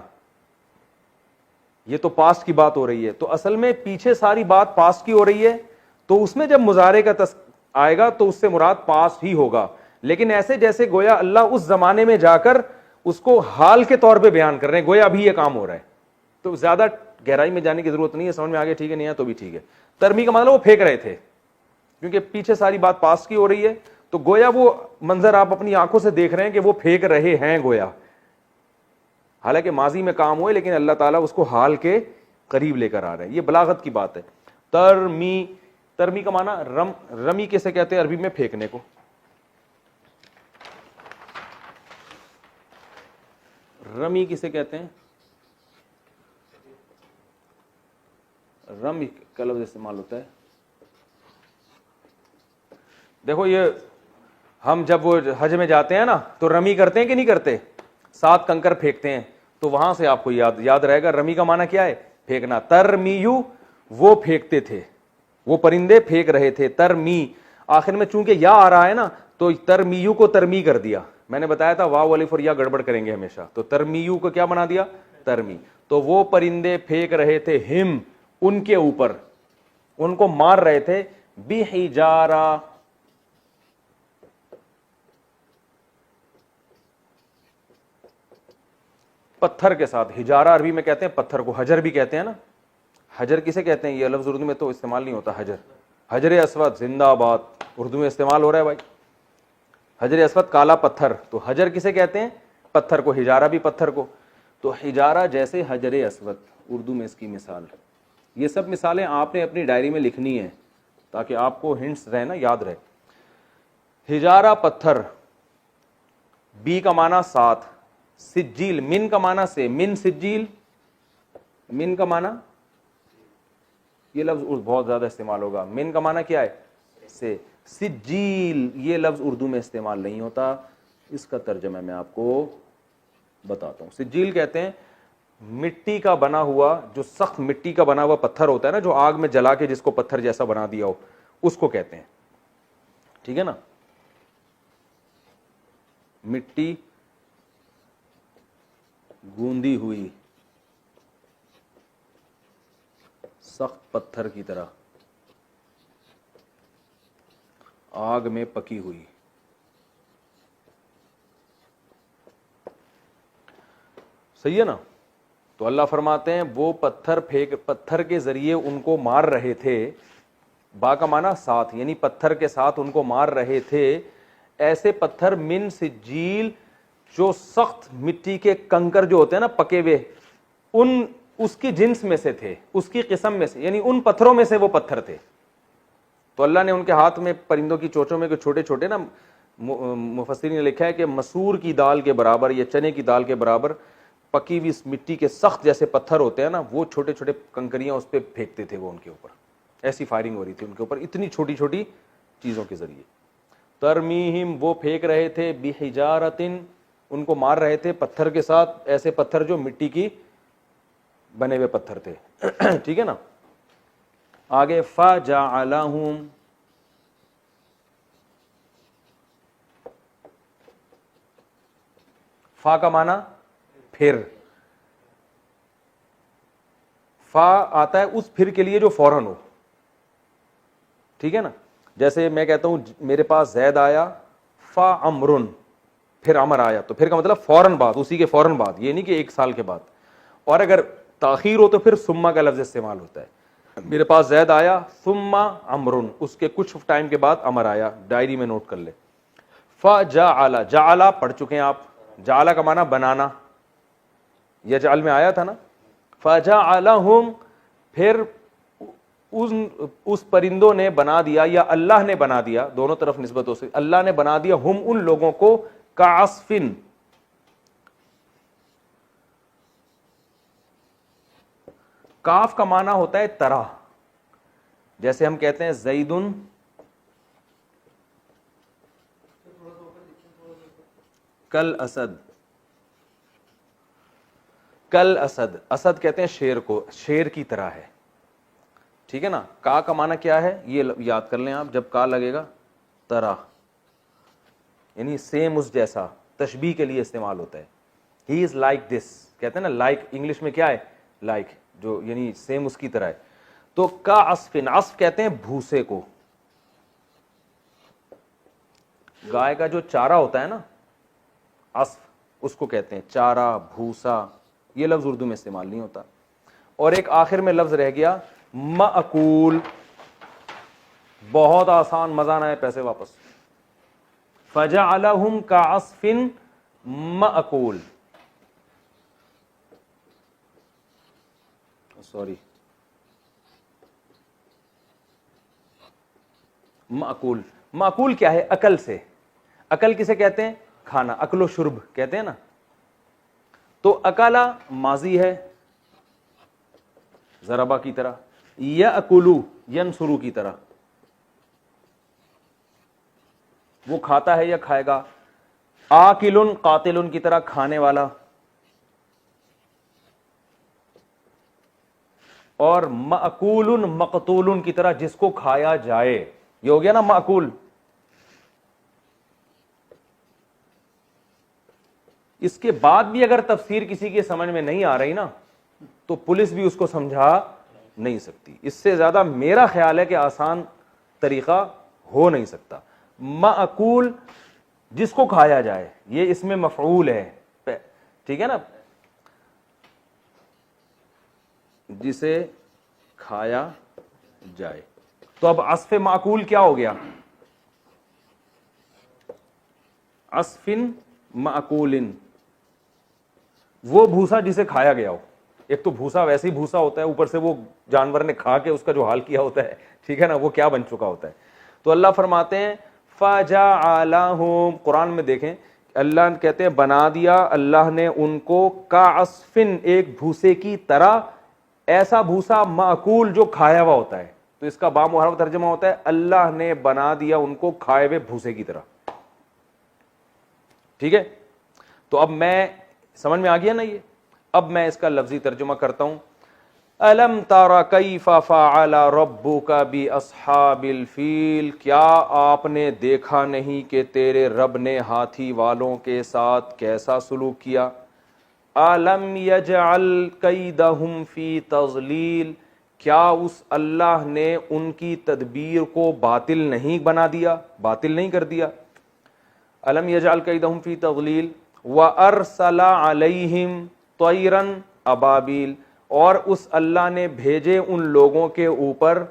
یہ تو پاسٹ کی بات ہو رہی ہے. تو اصل میں پیچھے ساری بات پاسٹ کی ہو رہی ہے, تو اس میں جب مضارع کا آئے گا تو اس سے مراد پاسٹ ہی ہوگا. لیکن ایسے جیسے گویا اللہ اس زمانے میں جا کر اس کو حال کے طور پہ بیان کر رہے ہیں, گویا ابھی یہ کام ہو رہا ہے. تو زیادہ گہرائی میں جانے کی ضرورت نہیں ہے, سمجھ میں آگے ٹھیک ہے, نہیں ہے تو بھی ٹھیک ہے. ترمی کا مطلب وہ پھینک رہے تھے, کیونکہ پیچھے ساری بات پاسٹ کی ہو رہی ہے, تو گویا وہ منظر آپ اپنی آنکھوں سے دیکھ رہے ہیں کہ وہ پھینک رہے ہیں گویا. حالانکہ ماضی میں کام ہوئے, لیکن اللہ تعالیٰ اس کو حال کے قریب لے کر آ رہے ہیں. یہ بلاغت کی بات ہے. ترمی, ترمی کا معنی رمی کیسے کہتے ہیں عربی میں؟ پھینکنے کو. رمی کسے کہتے ہیں؟ رمی کا لفظ استعمال ہوتا ہے. دیکھو یہ ہم جب وہ حج میں جاتے ہیں نا تو رمی کرتے ہیں کہ نہیں کرتے, 7 کنکر پھینکتے ہیں, تو وہاں سے آپ کو یاد رہے گا رمی کا معنی کیا ہے, پھینکنا. ترمیو وہ پھینکتے تھے, وہ پرندے پھینک رہے تھے. ترمی آخر میں چونکہ یا آ رہا ہے نا, تو ترمیو کو ترمی کر دیا. میں نے بتایا تھا واو الف اور یا گڑبڑ کریں گے ہمیشہ, تو ترمیو کو کیا بنا دیا؟ ترمی. تو وہ پرندے پھینک رہے تھے ہم ان کے اوپر, ان کو مار رہے تھے. بحجارہ, پتھر کے ساتھ. ہجارہ عربی میں کہتے ہیں پتھر کو, حجر بھی کہتے ہیں نا. حجر کسے کہتے ہیں؟ یہ لفظ اردو میں تو استعمال نہیں ہوتا. حجر, حجر اسود زندہ آباد اردو میں استعمال ہو رہا ہے بھائی. حجر اسود کالا پتھر, تو حجر کسے کہتے ہیں؟ پتھر کو. ہجارہ بھی پتھر کو. تو ہجارہ جیسے حجر اسود, اردو میں اس کی مثال. یہ سب مثالیں آپ نے اپنی ڈائری میں لکھنی ہے تاکہ آپ کو ہنٹس رہے نا, یاد رہے. ہجارہ پتھر, بی کا معنی 7. سجیل, من کا معنی سے, من سجیل, من کا معنی, یہ لفظ بہت زیادہ استعمال ہوگا. من کا معنی کیا ہے؟ سے. سجیل یہ لفظ اردو میں استعمال نہیں ہوتا. اس کا ترجمہ میں آپ کو بتاتا ہوں. سجیل کہتے ہیں مٹی کا بنا ہوا, جو سخت مٹی کا بنا ہوا پتھر ہوتا ہے نا, جو آگ میں جلا کے جس کو پتھر جیسا بنا دیا ہو, اس کو کہتے ہیں. ٹھیک ہے نا, مٹی گوندی ہوئی سخت پتھر کی طرح آگ میں پکی ہوئی. صحیح ہے نا. تو اللہ فرماتے ہیں وہ پتھر کے ذریعے ان کو مار رہے تھے. با کا معنی ساتھ, یعنی پتھر کے ساتھ ان کو مار رہے تھے. ایسے پتھر من سجیل, جو سخت مٹی کے کنکر جو ہوتے ہیں نا پکے ہوئے, اس کی جنس میں سے تھے, اس کی قسم میں سے, یعنی ان پتھروں میں سے وہ پتھر تھے. تو اللہ نے ان کے ہاتھ میں پرندوں کی چوچوں میں چھوٹے چھوٹے نا, مفسرین نے لکھا ہے کہ مسور کی دال کے برابر یا چنے کی دال کے برابر پکی ہوئی مٹی کے سخت جیسے پتھر ہوتے ہیں نا, وہ چھوٹے چھوٹے کنکریاں اس پہ پھینکتے تھے وہ ان کے اوپر. ایسی فائرنگ ہو رہی تھی ان کے اوپر اتنی چھوٹی چھوٹی چیزوں کے ذریعے. ترمیہم, وہ پھینک رہے تھے, بحجارتن, ان کو مار رہے تھے پتھر کے ساتھ, ایسے پتھر جو مٹی کی بنے ہوئے پتھر تھے. ٹھیک ہے نا. آگے فجعلہم, فا کا معنی پھر, فا آتا ہے اس پھر کے لیے جو فوراً ہو. ٹھیک ہے نا. جیسے میں کہتا ہوں میرے پاس زید آیا, فا امرن, پھر امر آیا, تو پھر کا مطلب فوراً بعد, اسی کے فوراً بعد, یہ نہیں کہ ایک سال کے بعد. اور اگر تاخیر ہو تو پھر ثم کا لفظ استعمال ہوتا ہے. میرے پاس زید آیا ثم امرن, اس کے کچھ ٹائم کے بعد امر آیا. ڈائری میں نوٹ کر لے. فجعل, جعل پڑھ چکے ہیں آپ, جعل کا معنی بنانا, یجعل میں آیا تھا نا. فجعلہم, پھر اس پرندوں نے بنا دیا, یا اللہ نے بنا دیا, دونوں طرف نسبت ہو سکتی, اللہ نے بنا دیا ہم ان لوگوں کو, کعصفن, کاف کا معنی ہوتا ہے طرح. جیسے ہم کہتے ہیں زیدن کل اسد, کل اسد, اسد کہتے ہیں شیر کو, شیر کی طرح ہے. ٹھیک ہے نا. کا معنی کیا ہے یہ یاد کر لیں آپ, جب کا لگے گا طرح, یعنی سیم اس جیسا, تشبیہ کے لیے استعمال ہوتا ہے. ہی از لائک دس, کہتے ہیں نا لائک, انگلش میں کیا ہے لائک, جو یعنی سیم اس کی طرح ہے. تو کا عصفن, عصف کہتے ہیں بھوسے کو, گائے کا جو چارہ ہوتا ہے نا عصف, اس کو کہتے ہیں چارہ, بھوسا. یہ لفظ اردو میں استعمال نہیں ہوتا. اور ایک آخر میں لفظ رہ گیا مأکول, بہت آسان, مزہ نہ ہے پیسے واپس. فجعلہم کعصف مأکول, سوری, مأکول, مأکول کیا ہے عقل سے. عقل کسے کہتے ہیں کھانا, عقل و شرب کہتے ہیں نا. تو اکالا ماضی ہے ضربا کی طرح, یأکلو ینصرو کی طرح, وہ کھاتا ہے یا کھائے گا. آکلن قاتلن کی طرح, کھانے والا. اور مأکولن مقتولن کی طرح, جس کو کھایا جائے. یہ ہو گیا نا مأکول. اس کے بعد بھی اگر تفسیر کسی کے سمجھ میں نہیں آ رہی نا, تو پولیس بھی اس کو سمجھا نہیں سکتی. اس سے زیادہ میرا خیال ہے کہ آسان طریقہ ہو نہیں سکتا. مأکول جس کو کھایا جائے, یہ اس میں مفعول ہے. ٹھیک ہے نا, جسے کھایا جائے. تو اب عصف معقول کیا ہو گیا, عصفن معقولن, وہ بھوسا جسے کھایا گیا ہو. ایک تو بھوسا ویسے ہی بھوسا ہوتا ہے, اوپر سے وہ جانور نے کھا کے اس کا جو حال کیا ہوتا ہے, ٹھیک ہے نا, وہ کیا بن چکا ہوتا ہے. تو اللہ فرماتے ہیں فجعلہم, قرآن میں دیکھیں اللہ کہتے ہیں بنا دیا اللہ نے ان کو, کعصفن, ایک بھوسے کی طرح, ایسا بھوسا معقول جو کھایا ہوا ہوتا ہے. تو اس کا بامحرف ترجمہ ہوتا ہے اللہ نے بنا دیا ان کو کھائے ہوئے بھوسے کی طرح. ٹھیک ہے، تو اب میں سمجھ میں آ گیا نا یہ. اب میں اس کا لفظی ترجمہ کرتا ہوں. الم تر کیف فعل ربک باصحاب الفیل، کیا آپ نے دیکھا نہیں کہ تیرے رب نے ہاتھی والوں کے ساتھ کیسا سلوک کیا. الم یجعل کیدہم فی تضلیل، کیا اس اللہ نے ان کی تدبیر کو باطل نہیں بنا دیا، باطل نہیں کر دیا. الم یجعل کیدہم فی تضلیل وارسل علیہم طیرا ابابیل، اور اس اللہ نے بھیجے ان لوگوں کے اوپر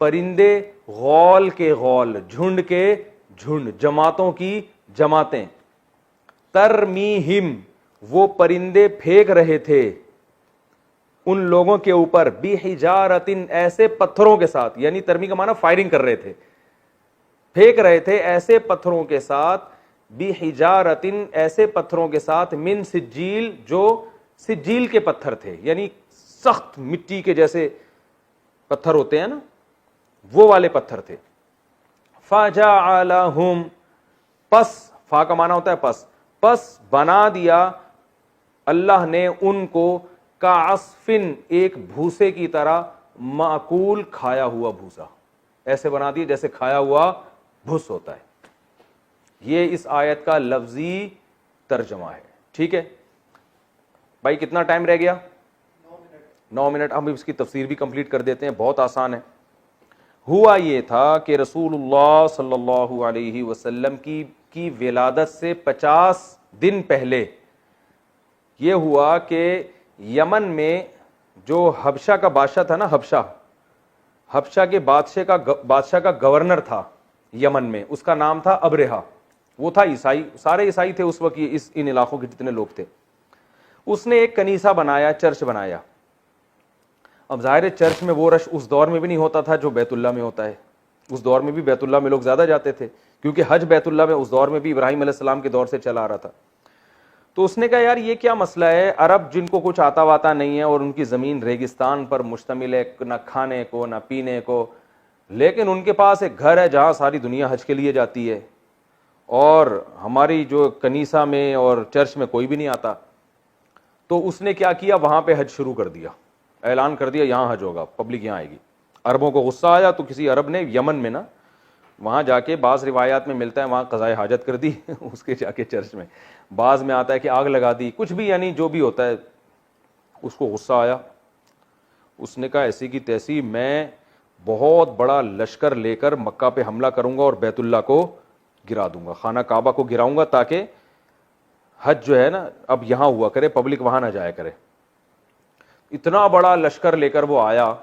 پرندے غول کے غول، جھنڈ کے جھنڈ، جماعتوں کی جماعتیں. ترمیہم، وہ پرندے پھینک رہے تھے ان لوگوں کے اوپر، بحجارۃ، ایسے پتھروں کے ساتھ، یعنی ترمی کا معنی فائرنگ کر رہے تھے، پھینک رہے تھے ایسے پتھروں کے ساتھ، بحجارۃ، ایسے پتھروں کے ساتھ، من سجیل، جو سجیل کے پتھر تھے، یعنی سخت مٹی کے جیسے پتھر ہوتے ہیں نا، وہ والے پتھر تھے. فجعلہم، پس، فا کا معنی ہوتا ہے پس بنا دیا اللہ نے ان کو، کعصفن، ایک بھوسے کی طرح، معقول، کھایا ہوا بھوسا، ایسے بنا دیا جیسے کھایا ہوا بھس ہوتا ہے. یہ اس آیت کا لفظی ترجمہ ہے. ٹھیک ہے بھائی، کتنا ٹائم رہ گیا؟ 9 منٹ. ہم اس کی تفسیر بھی کمپلیٹ کر دیتے ہیں، بہت آسان ہے. ہوا یہ تھا کہ رسول اللہ صلی اللہ علیہ وسلم کی ولادت سے 50 دن پہلے یہ ہوا کہ یمن میں جو حبشہ کا بادشاہ تھا نا، حبشہ کے بادشاہ کا گورنر تھا یمن میں، اس کا نام تھا ابرہہ. وہ تھا عیسائی، سارے عیسائی تھے اس وقت، ان علاقوں کے جتنے لوگ تھے. اس نے ایک کنیسہ بنایا، چرچ بنایا. اب ظاہر ہے چرچ میں وہ رش اس دور میں بھی نہیں ہوتا تھا جو بیت اللہ میں ہوتا ہے. اس دور میں بھی بیت اللہ میں لوگ زیادہ جاتے تھے، کیونکہ حج بیت اللہ میں اس دور میں بھی ابراہیم علیہ السلام کے دور سے چلا آ رہا تھا. تو اس نے کہا یار یہ کیا مسئلہ ہے، عرب جن کو کچھ آتا واتا نہیں ہے اور ان کی زمین ریگستان پر مشتمل ہے، نہ کھانے کو نہ پینے کو، لیکن ان کے پاس ایک گھر ہے جہاں ساری دنیا حج کے لیے جاتی ہے، اور ہماری جو کنیسہ میں اور چرچ میں کوئی بھی نہیں آتا. تو اس نے کیا کیا، وہاں پہ حج شروع کر دیا، اعلان کر دیا یہاں حج ہوگا، پبلک یہاں آئے گی. عربوں کو غصہ آیا تو کسی عرب نے یمن میں نا، وہاں جا کے، بعض روایات میں ملتا ہے وہاں قضائے حاجت کر دی اس کے جا کے چرچ میں، بعض میں آتا ہے کہ آگ لگا دی، کچھ بھی، یعنی جو بھی ہوتا ہے. اس کو غصہ آیا، اس نے کہا ایسی کی تیسی میں بہت بڑا لشکر لے کر مکہ پہ حملہ کروں گا اور بیت اللہ کو گرا دوں گا، خانہ کعبہ کو گراؤں گا، تاکہ حج جو ہے نا اب یہاں ہوا کرے، پبلک وہاں نہ جایا کرے. اتنا بڑا لشکر لے کر وہ آیا،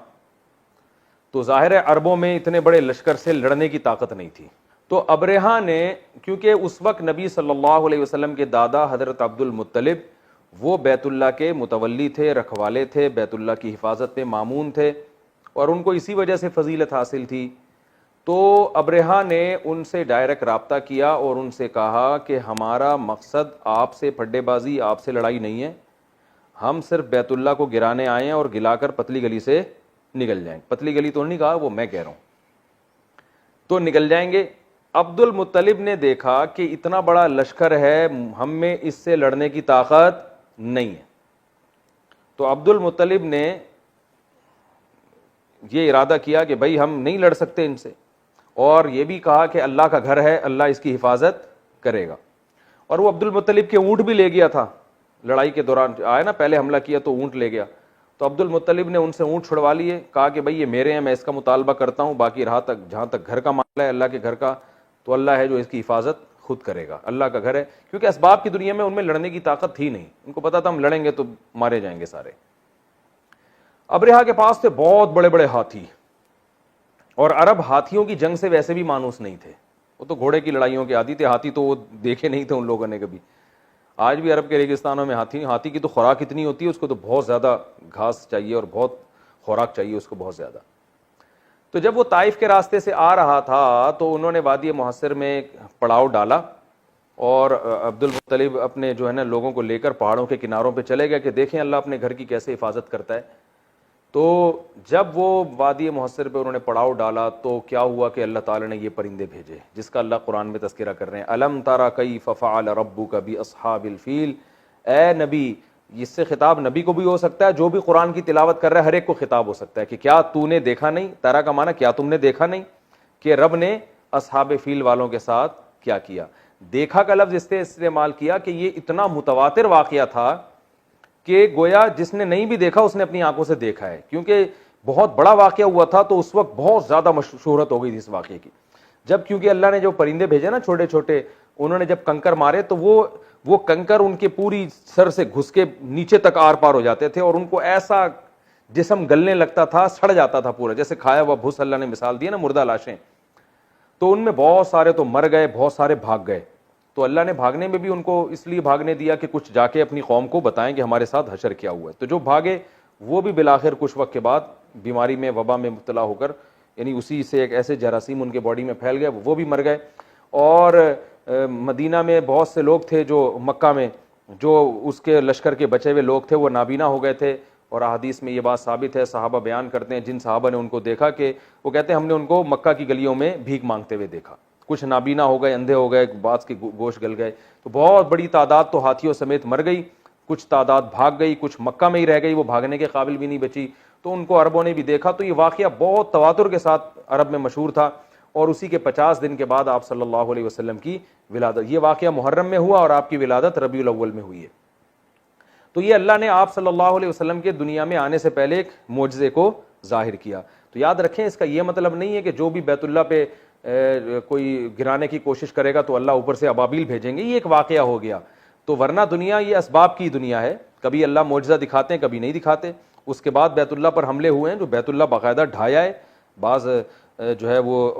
تو ظاہر ہے عربوں میں اتنے بڑے لشکر سے لڑنے کی طاقت نہیں تھی. تو ابرہہ نے، کیونکہ اس وقت نبی صلی اللہ علیہ وسلم کے دادا حضرت عبد المطلب وہ بیت اللہ کے متولی تھے، رکھوالے تھے، بیت اللہ کی حفاظت میں مامون تھے، اور ان کو اسی وجہ سے فضیلت حاصل تھی. تو ابرہہ نے ان سے ڈائریکٹ رابطہ کیا اور ان سے کہا کہ ہمارا مقصد آپ سے پھڈے بازی، آپ سے لڑائی نہیں ہے، ہم صرف بیت اللہ کو گرانے آئے ہیں اور گلا کر پتلی گلی سے نکل جائیں. پتلی گلی تو نہیں کہا، وہ میں کہہ رہا ہوں، تو نکل جائیں گے. عبد المطلب نے دیکھا کہ اتنا بڑا لشکر ہے، ہم میں اس سے لڑنے کی طاقت نہیں ہے. تو عبد المطلب نے یہ ارادہ کیا کہ بھائی ہم نہیں لڑ سکتے ان سے، اور یہ بھی کہا کہ اللہ کا گھر ہے، اللہ اس کی حفاظت کرے گا. اور وہ عبد المطلب کے اونٹ بھی لے گیا تھا، لڑائی کے دوران آیا نا، پہلے حملہ کیا تو اونٹ لے گیا. تو عبد المطلب نے ان سے اونٹ چھڑوا لیے، کہا کہ بھائی یہ میرے ہیں، میں اس کا مطالبہ کرتا ہوں، باقی رہا تک جہاں تک گھر کا معاملہ ہے اللہ کے گھر کا، تو اللہ ہے جو اس کی حفاظت خود کرے گا، اللہ کا گھر ہے. کیونکہ اسباب کی دنیا میں ان میں لڑنے کی طاقت تھی نہیں، ان کو پتا تھا ہم لڑیں گے تو مارے جائیں گے سارے. ابرہہ کے پاس تھے بہت بڑے بڑے ہاتھی، اور عرب ہاتھیوں کی جنگ سے ویسے بھی مانوس نہیں تھے، وہ تو گھوڑے کی لڑائیوں کے عادی تھے، ہاتھی تو وہ دیکھے نہیں تھے ان لوگوں نے کبھی. آج بھی عرب کے ریگستانوں میں ہاتھی کی تو خوراک اتنی ہوتی ہے، اس کو تو بہت زیادہ گھاس چاہیے اور بہت خوراک چاہیے اس کو، بہت زیادہ. تو جب وہ طائف کے راستے سے آ رہا تھا تو انہوں نے وادی محصر میں پڑاؤ ڈالا، اور عبد المطلب اپنے جو ہے نا لوگوں کو لے کر پہاڑوں کے کناروں پہ چلے گئے کہ دیکھیں اللہ اپنے گھر کی کیسے حفاظت کرتا ہے. تو جب وہ وادی محصر پہ انہوں نے پڑاؤ ڈالا تو کیا ہوا کہ اللہ تعالیٰ نے یہ پرندے بھیجے جس کا اللہ قرآن میں تذکرہ کر رہے ہیں. الم تری کیف فعل ربک باصحاب الفیل. اے نبی، اس سے خطاب نبی کو بھی ہو سکتا ہے، جو بھی قرآن کی تلاوت کر رہا ہے ہر ایک کو خطاب ہو سکتا ہے کہ کیا تو نے دیکھا نہیں. ترا کا معنی کیا تم نے دیکھا نہیں کہ رب نے اصحاب فیل والوں کے ساتھ کیا کیا. دیکھا کا لفظ اس سے استعمال کیا کہ یہ اتنا متواتر واقعہ تھا کہ گویا جس نے نہیں بھی دیکھا اس نے اپنی آنکھوں سے دیکھا ہے، کیونکہ بہت بڑا واقعہ ہوا تھا تو اس وقت بہت زیادہ شہرت ہو گئی تھی اس واقعے کی. جب کیونکہ اللہ نے جو پرندے بھیجے نا چھوٹے چھوٹے، انہوں نے جب کنکر مارے تو وہ کنکر ان کے پوری سر سے گھس کے نیچے تک آر پار ہو جاتے تھے اور ان کو ایسا جسم گلنے لگتا تھا، سڑ جاتا تھا پورا، جیسے کھایا ہوا بھوس اللہ نے مثال دی نا مردہ لاشیں. تو ان میں بہت سارے تو مر گئے، بہت سارے بھاگ گئے. تو اللہ نے بھاگنے میں بھی ان کو اس لیے بھاگنے دیا کہ کچھ جا کے اپنی قوم کو بتائیں کہ ہمارے ساتھ حشر کیا ہوا ہے. تو جو بھاگے وہ بھی بالآخر کچھ وقت کے بعد بیماری میں، وبا میں مبتلا ہو کر، یعنی اسی سے ایک ایسے جراثیم ان کے باڈی میں پھیل گئے، وہ بھی مر گئے. اور مدینہ میں بہت سے لوگ تھے جو مکہ میں جو اس کے لشکر کے بچے ہوئے لوگ تھے وہ نابینا ہو گئے تھے. اور احادیث میں یہ بات ثابت ہے، صحابہ بیان کرتے ہیں جن صحابہ نے ان کو دیکھا کہ وہ کہتے ہیں ہم نے ان کو مکہ کی گلیوں میں بھیک مانگتے ہوئے دیکھا. کچھ نابینا ہو گئے، اندھے ہو گئے، بعض کے گوشت گل گئے. تو بہت بڑی تعداد تو ہاتھیوں سمیت مر گئی، کچھ تعداد بھاگ گئی، کچھ مکہ میں ہی رہ گئی، وہ بھاگنے کے قابل بھی نہیں بچی. تو ان کو عربوں نے بھی دیکھا. تو یہ واقعہ بہت تواتر کے ساتھ عرب میں مشہور تھا. اور اسی کے 50 دن کے بعد آپ صلی اللہ علیہ وسلم کی ولادت، یہ واقعہ محرم میں ہوا اور آپ کی ولادت ربیع الاول میں ہوئی ہے. تو یہ اللہ نے آپ صلی اللہ علیہ وسلم کے دنیا میں آنے سے پہلے ایک معجزے کو ظاہر کیا. تو یاد رکھیں اس کا یہ مطلب نہیں ہے کہ جو بھی بیت اللہ پہ کوئی گرانے کی کوشش کرے گا تو اللہ اوپر سے ابابیل بھیجیں گے، یہ ایک واقعہ ہو گیا. تو ورنہ دنیا یہ اسباب کی دنیا ہے، کبھی اللہ معجزہ دکھاتے ہیں کبھی نہیں دکھاتے. اس کے بعد بیت اللہ پر حملے ہوئے ہیں جو بیت اللہ باقاعدہ ڈھایا ہے. بعض جو ہے وہ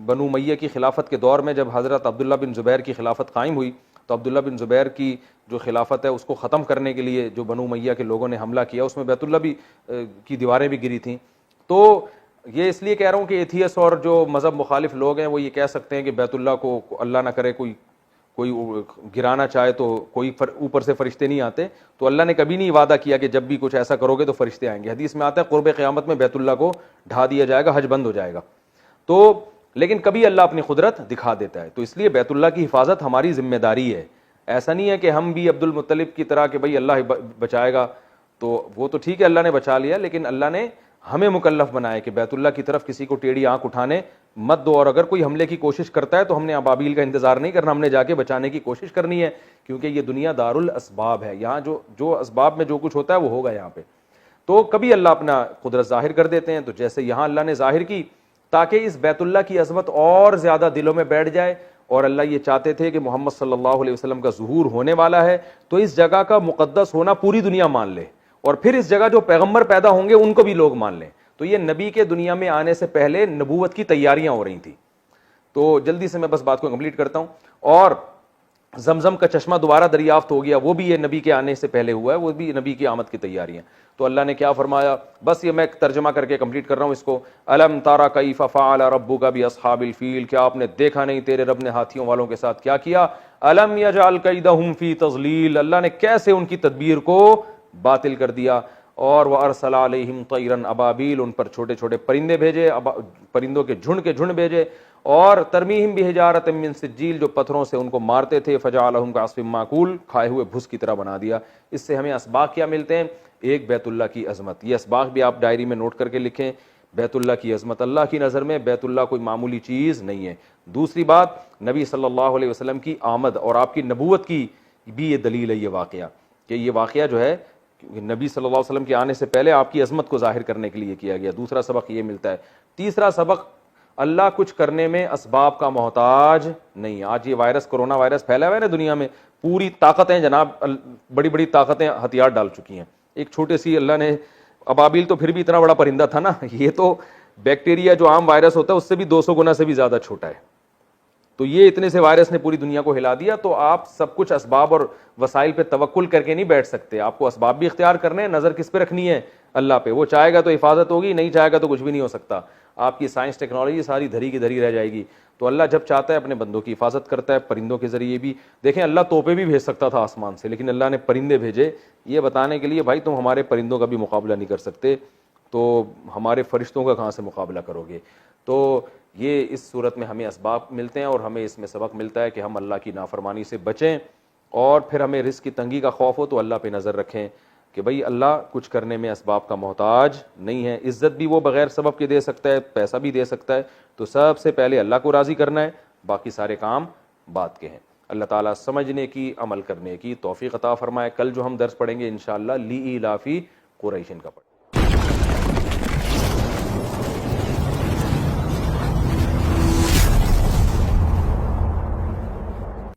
بنو امیہ کی خلافت کے دور میں جب حضرت عبداللہ بن زبیر کی خلافت قائم ہوئی تو عبداللہ بن زبیر کی جو خلافت ہے اس کو ختم کرنے کے لیے جو بنو امیہ کے لوگوں نے حملہ کیا اس میں بیت اللہ بھی کی دیواریں بھی گری تھیں. تو یہ اس لیے کہہ رہا ہوں کہ ایتھیس اور جو مذہب مخالف لوگ ہیں وہ یہ کہہ سکتے ہیں کہ بیت اللہ کو اللہ نہ کرے کوئی گرانا چاہے تو کوئی اوپر سے فرشتے نہیں آتے. تو اللہ نے کبھی نہیں وعدہ کیا کہ جب بھی کچھ ایسا کرو گے تو فرشتے آئیں گے. حدیث میں آتا ہے قرب قیامت میں بیت اللہ کو ڈھا دیا جائے گا، حج بند ہو جائے گا. تو لیکن کبھی اللہ اپنی قدرت دکھا دیتا ہے. تو اس لیے بیت اللہ کی حفاظت ہماری ذمہ داری ہے. ایسا نہیں ہے کہ ہم بھی عبد المطلب کی طرح کہ بھائی اللہ بچائے گا، تو وہ تو ٹھیک ہے اللہ نے بچا لیا، لیکن اللہ نے ہمیں مکلف بنایا کہ بیت اللہ کی طرف کسی کو ٹیڑھی آنکھ اٹھانے مت دو. اور اگر کوئی حملے کی کوشش کرتا ہے تو ہم نے ابابیل کا انتظار نہیں کرنا، ہم نے جا کے بچانے کی کوشش کرنی ہے، کیونکہ یہ دنیا دار الاسباب ہے. یہاں جو اسباب میں جو کچھ ہوتا ہے وہ ہوگا یہاں پہ. تو کبھی اللہ اپنا قدرت ظاہر کر دیتے ہیں، تو جیسے یہاں اللہ نے ظاہر کی تاکہ اس بیت اللہ کی عظمت اور زیادہ دلوں میں بیٹھ جائے. اور اللہ یہ چاہتے تھے کہ محمد صلی اللہ علیہ وسلم کا ظہور ہونے والا ہے تو اس جگہ کا مقدس ہونا پوری دنیا مان لے، اور پھر اس جگہ جو پیغمبر پیدا ہوں گے ان کو بھی لوگ مان لیں. تو یہ نبی کے دنیا میں آنے سے پہلے نبوت کی تیاریاں ہو رہی تھیں. تو جلدی سے میں بس بات کو کمپلیٹ کرتا ہوں. اور زمزم کا چشمہ دوبارہ دریافت ہو گیا، وہ بھی یہ نبی کے آنے سے پہلے ہوا ہے، وہ بھی نبی کی آمد کی تیاری ہیں. تو اللہ نے کیا فرمایا، بس یہ میں ترجمہ کر کے کمپلیٹ کر رہا ہوں اس کو. الم تری کیف فعل ربک باصحاب الفیل. کیا آپ نے دیکھا نہیں تیرے رب نے ہاتھیوں والوں کے ساتھ کیا کیا. الم یجعل کیدہم فی تضلیل. اللہ نے کیسے ان کی تدبیر کو باطل کر دیا. اور وارسل علیہم طیرا ابابیل. ان پر چھوٹے چھوٹے پرندے بھیجے، پرندوں کے جھنڈ بھیجے. اور ترمیہم بحجارۃ من سجیل. جو پتھروں سے ان کو مارتے تھے. فجعلہم کعصف ماکول. کھائے ہوئے بھس کی طرح بنا دیا. اس سے ہمیں اسباق کیا ملتے ہیں؟ ایک بیت اللہ کی عظمت. یہ اسباق بھی آپ ڈائری میں نوٹ کر کے لکھیں. بیت اللہ کی عظمت، اللہ کی نظر میں بیت اللہ کوئی معمولی چیز نہیں ہے. دوسری بات، نبی صلی اللہ علیہ وسلم کی آمد اور آپ کی نبوت کی بھی یہ دلیل ہے یہ واقعہ، کہ یہ واقعہ جو ہے نبی صلی اللہ علیہ وسلم کے آنے سے پہلے آپ کی عظمت کو ظاہر کرنے کے لیے کیا گیا. دوسرا سبق یہ ملتا ہے. تیسرا سبق، اللہ کچھ کرنے میں اسباب کا محتاج نہیں. آج یہ وائرس، کرونا وائرس پھیلا ہوا ہے نا دنیا میں، پوری طاقتیں جناب، بڑی بڑی طاقتیں ہتھیار ڈال چکی ہیں. ایک چھوٹے سی اللہ نے، ابابیل تو پھر بھی اتنا بڑا پرندہ تھا نا، یہ تو بیکٹیریا جو عام وائرس ہوتا ہے اس سے بھی 200 گنا سے بھی زیادہ چھوٹا ہے. تو یہ اتنے سے وائرس نے پوری دنیا کو ہلا دیا. تو آپ سب کچھ اسباب اور وسائل پہ توکل کر کے نہیں بیٹھ سکتے. آپ کو اسباب بھی اختیار کرنے ہیں، نظر کس پہ رکھنی ہے؟ اللہ پہ. وہ چاہے گا تو حفاظت ہوگی، نہیں چاہے گا تو کچھ بھی نہیں ہو سکتا. آپ کی سائنس ٹیکنالوجی ساری دھری کی دھری رہ جائے گی. تو اللہ جب چاہتا ہے اپنے بندوں کی حفاظت کرتا ہے. پرندوں کے ذریعے بھی دیکھیں، اللہ توپے بھی بھیج سکتا تھا آسمان سے، لیکن اللہ نے پرندے بھیجے یہ بتانے کے لیے بھائی تم ہمارے پرندوں کا بھی مقابلہ نہیں کر سکتے. تو ہمارے فرشتوں کا کہاں سے مقابلہ کرو گے؟ تو یہ اس صورت میں ہمیں اسباب ملتے ہیں اور ہمیں اس میں سبق ملتا ہے کہ ہم اللہ کی نافرمانی سے بچیں، اور پھر ہمیں رزق کی تنگی کا خوف ہو تو اللہ پہ نظر رکھیں کہ بھئی اللہ کچھ کرنے میں اسباب کا محتاج نہیں ہے، عزت بھی وہ بغیر سبب کے دے سکتا ہے، پیسہ بھی دے سکتا ہے، تو سب سے پہلے اللہ کو راضی کرنا ہے، باقی سارے کام بات کے ہیں۔ اللہ تعالیٰ سمجھنے کی، عمل کرنے کی توفیق عطا فرمائے۔ کل جو ہم درس پڑھیں گے انشاءاللہ لی ایلافی قریشن کا پڑھیں